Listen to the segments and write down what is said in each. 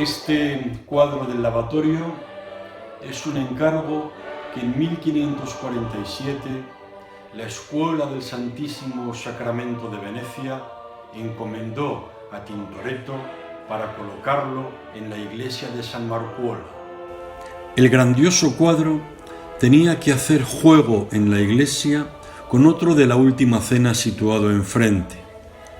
Este cuadro del lavatorio es un encargo que en 1547 la Escuela del Santísimo Sacramento de Venecia encomendó a Tintoretto para colocarlo en la iglesia de San Marcuola. El grandioso cuadro tenía que hacer juego en la iglesia con otro de la Última Cena situado enfrente,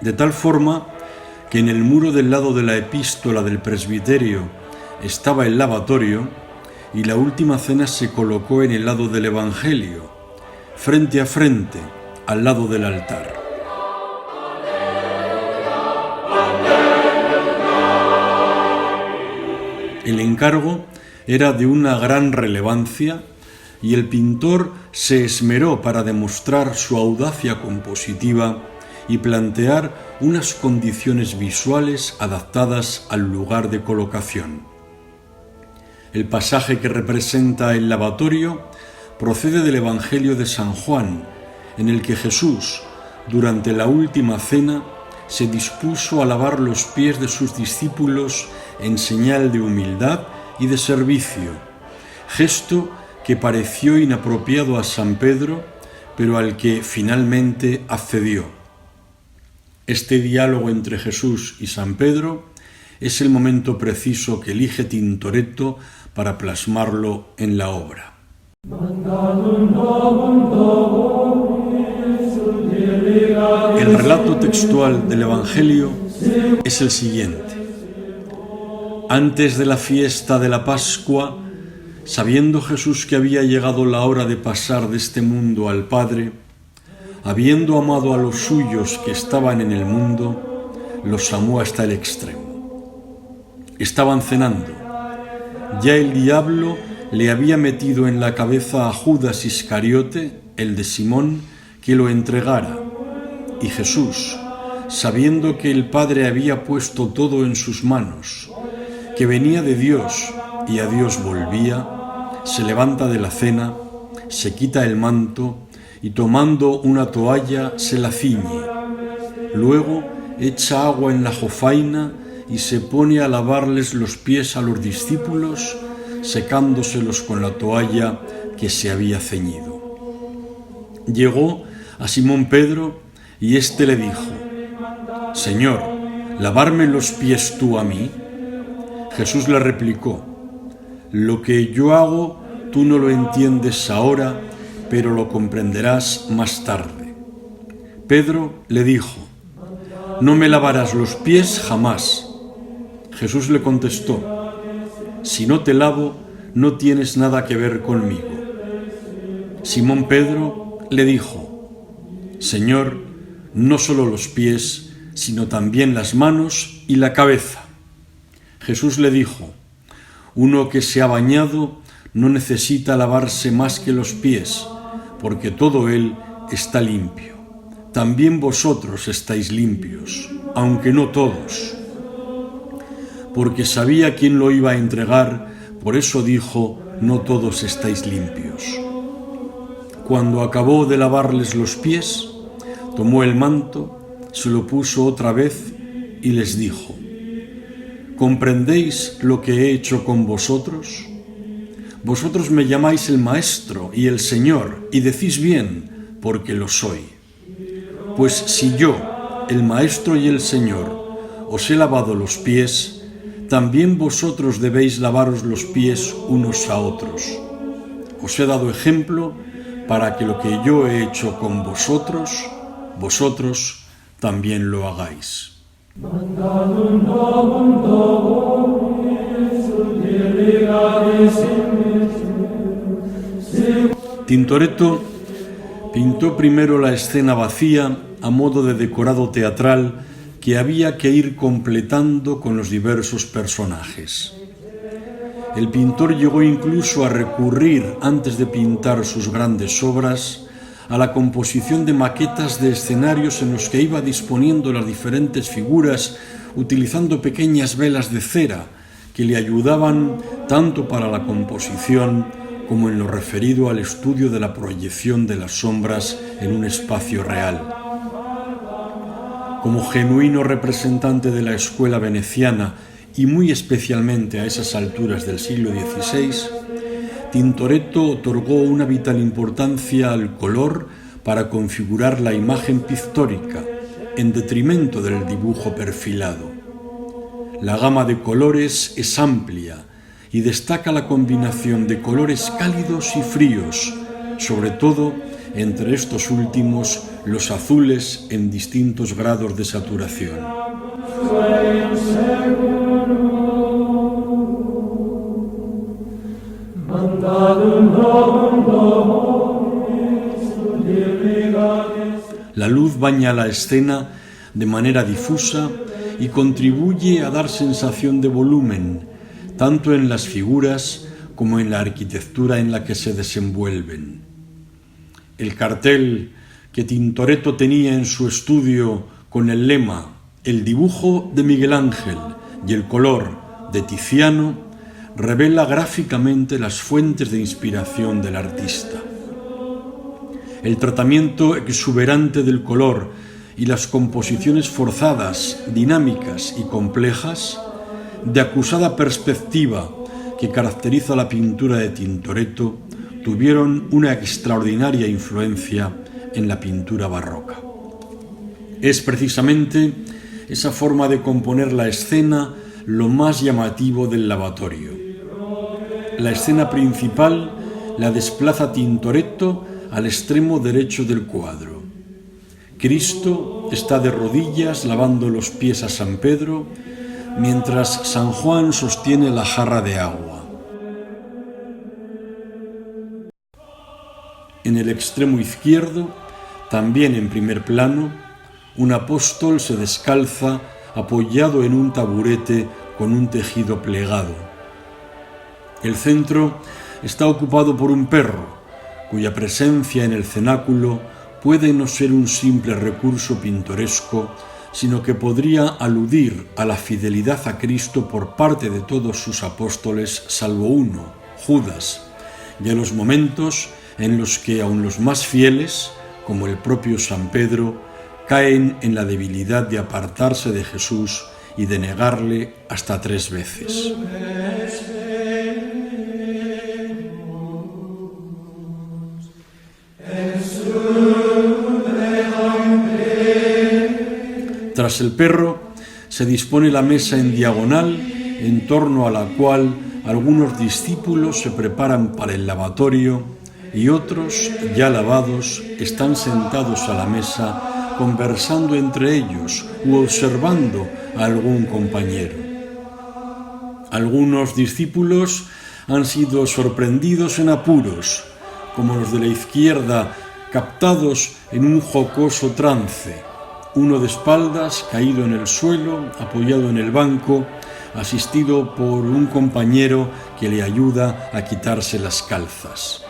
de tal forma que en el muro del lado de la epístola del presbiterio estaba el lavatorio y la Última Cena se colocó en el lado del Evangelio, frente a frente, al lado del altar. El encargo era de una gran relevancia y el pintor se esmeró para demostrar su audacia compositiva y plantear unas condiciones visuales adaptadas al lugar de colocación. El pasaje que representa el lavatorio procede del Evangelio de San Juan, en el que Jesús, durante la Última Cena, se dispuso a lavar los pies de sus discípulos en señal de humildad y de servicio, gesto que pareció inapropiado a San Pedro, pero al que finalmente accedió. Este diálogo entre Jesús y San Pedro es el momento preciso que elige Tintoretto para plasmarlo en la obra. El relato textual del Evangelio es el siguiente. Antes de la fiesta de la Pascua, sabiendo Jesús que había llegado la hora de pasar de este mundo al Padre, habiendo amado a los suyos que estaban en el mundo, los amó hasta el extremo. Estaban cenando. Ya el diablo le había metido en la cabeza a Judas Iscariote, el de Simón, que lo entregara. Y Jesús, sabiendo que el Padre había puesto todo en sus manos, que venía de Dios y a Dios volvía, se levanta de la cena, se quita el manto y tomando una toalla se la ciñe. Luego echa agua en la jofaina y se pone a lavarles los pies a los discípulos, secándoselos con la toalla que se había ceñido. Llegó a Simón Pedro y éste le dijo: Señor, ¿lavarme los pies tú a mí? Jesús le replicó: Lo que yo hago tú no lo entiendes ahora, pero lo comprenderás más tarde. Pedro le dijo: No me lavarás los pies jamás. Jesús le contestó: Si no te lavo, no tienes nada que ver conmigo. Simón Pedro le dijo: Señor, no solo los pies, sino también las manos y la cabeza. Jesús le dijo: Uno que se ha bañado no necesita lavarse más que los pies, porque todo él está limpio. También vosotros estáis limpios, aunque no todos. Porque sabía quién lo iba a entregar, por eso dijo: no todos estáis limpios. Cuando acabó de lavarles los pies, tomó el manto, se lo puso otra vez y les dijo: ¿Comprendéis lo que he hecho con vosotros? Vosotros me llamáis el Maestro y el Señor, y decís bien, porque lo soy. Pues si yo, el Maestro y el Señor, os he lavado los pies, también vosotros debéis lavaros los pies unos a otros. Os he dado ejemplo para que lo que yo he hecho con vosotros, vosotros también lo hagáis. Tintoretto pintó primero la escena vacía a modo de decorado teatral que había que ir completando con los diversos personajes. El pintor llegó incluso a recurrir, antes de pintar sus grandes obras, a la composición de maquetas de escenarios en los que iba disponiendo las diferentes figuras, utilizando pequeñas velas de cera que le ayudaban tanto para la composición como en lo referido al estudio de la proyección de las sombras en un espacio real. Como genuino representante de la escuela veneciana y muy especialmente a esas alturas del siglo XVI, Tintoretto otorgó una vital importancia al color para configurar la imagen pictórica, en detrimento del dibujo perfilado. La gama de colores es amplia y destaca la combinación de colores cálidos y fríos, sobre todo entre estos últimos los azules en distintos grados de saturación. La luz baña la escena de manera difusa y contribuye a dar sensación de volumen, tanto en las figuras como en la arquitectura en la que se desenvuelven. El cartel que Tintoretto tenía en su estudio con el lema «El dibujo de Miguel Ángel y el color de Tiziano» revela gráficamente las fuentes de inspiración del artista. El tratamiento exuberante del color y las composiciones forzadas, dinámicas y complejas, de acusada perspectiva que caracteriza la pintura de Tintoretto, tuvieron una extraordinaria influencia en la pintura barroca. Es precisamente esa forma de componer la escena lo más llamativo del lavatorio. La escena principal la desplaza Tintoretto al extremo derecho del cuadro. Cristo está de rodillas lavando los pies a San Pedro, mientras San Juan sostiene la jarra de agua. En el extremo izquierdo, también en primer plano, un apóstol se descalza apoyado en un taburete con un tejido plegado. El centro está ocupado por un perro, cuya presencia en el cenáculo puede no ser un simple recurso pintoresco, sino que podría aludir a la fidelidad a Cristo por parte de todos sus apóstoles, salvo uno, Judas, y a los momentos en los que aun los más fieles, como el propio San Pedro, caen en la debilidad de apartarse de Jesús y de negarle hasta 3 veces. Tras el perro se dispone la mesa en diagonal, en torno a la cual algunos discípulos se preparan para el lavatorio y otros, ya lavados, están sentados a la mesa conversando entre ellos u observando a algún compañero. Algunos discípulos han sido sorprendidos en apuros, como los de la izquierda, captados en un jocoso trance, uno de espaldas, caído en el suelo, apoyado en el banco, asistido por un compañero que le ayuda a quitarse las calzas.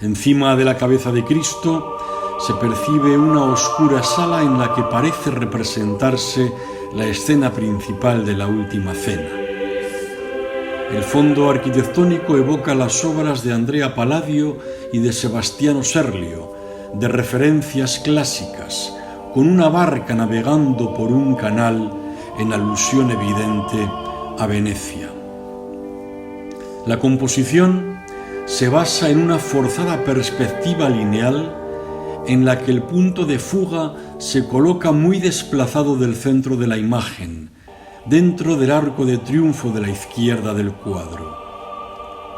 Encima de la cabeza de Cristo se percibe una oscura sala en la que parece representarse la escena principal de la Última Cena. El fondo arquitectónico evoca las obras de Andrea Palladio y de Sebastiano Serlio, de referencias clásicas, con una barca navegando por un canal en alusión evidente a Venecia. La composición se basa en una forzada perspectiva lineal en la que el punto de fuga se coloca muy desplazado del centro de la imagen, dentro del arco de triunfo de la izquierda del cuadro.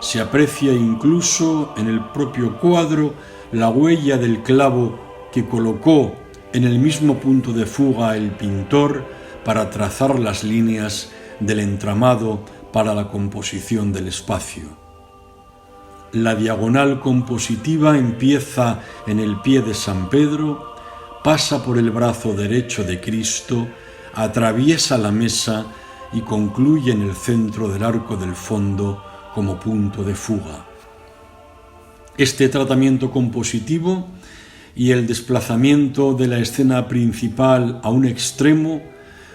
Se aprecia incluso en el propio cuadro la huella del clavo que colocó en el mismo punto de fuga el pintor para trazar las líneas del entramado para la composición del espacio. La diagonal compositiva empieza en el pie de San Pedro, pasa por el brazo derecho de Cristo, atraviesa la mesa y concluye en el centro del arco del fondo como punto de fuga. Este tratamiento compositivo y el desplazamiento de la escena principal a un extremo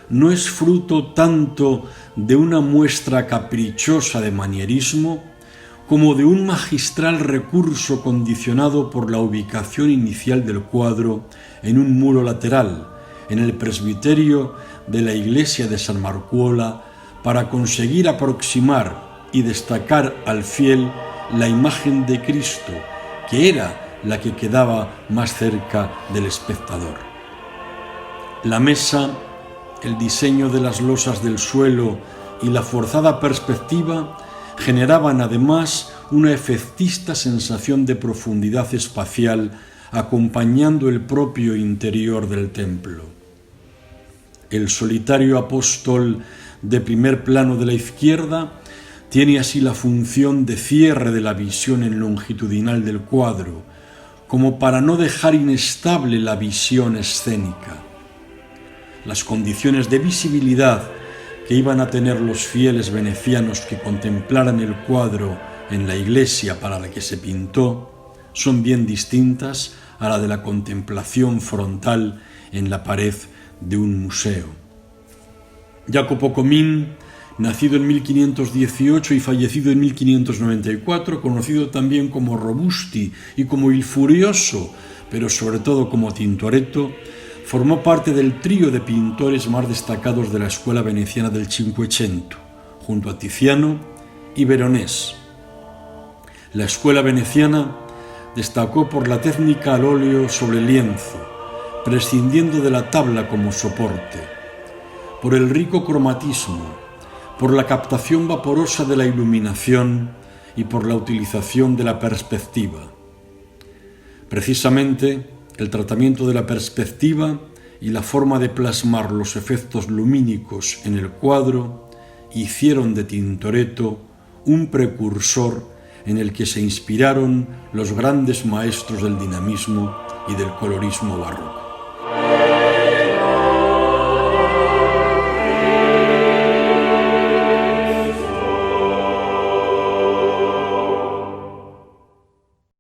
no es fruto tanto de una muestra caprichosa de manierismo como de un magistral recurso condicionado por la ubicación inicial del cuadro en un muro lateral, en el presbiterio de la iglesia de San Marcuola, para conseguir aproximar y destacar al fiel la imagen de Cristo, que era la que quedaba más cerca del espectador. La mesa, el diseño de las losas del suelo y la forzada perspectiva generaban además una efectista sensación de profundidad espacial acompañando el propio interior del templo. El solitario apóstol de primer plano de la izquierda tiene así la función de cierre de la visión en longitudinal del cuadro, como para no dejar inestable la visión escénica. Las condiciones de visibilidad que iban a tener los fieles venecianos que contemplaran el cuadro en la iglesia para la que se pintó son bien distintas a la de la contemplación frontal en la pared de un museo. Jacopo Comín, nacido en 1518 y fallecido en 1594, conocido también como Robusti y como Il Furioso, pero sobre todo como Tintoretto, formó parte del trío de pintores más destacados de la escuela veneciana del Cinquecento, junto a Tiziano y Veronés. La escuela veneciana destacó por la técnica al óleo sobre lienzo, prescindiendo de la tabla como soporte, por el rico cromatismo, por la captación vaporosa de la iluminación y por la utilización de la perspectiva. Precisamente, el tratamiento de la perspectiva y la forma de plasmar los efectos lumínicos en el cuadro hicieron de Tintoretto un precursor en el que se inspiraron los grandes maestros del dinamismo y del colorismo barroco.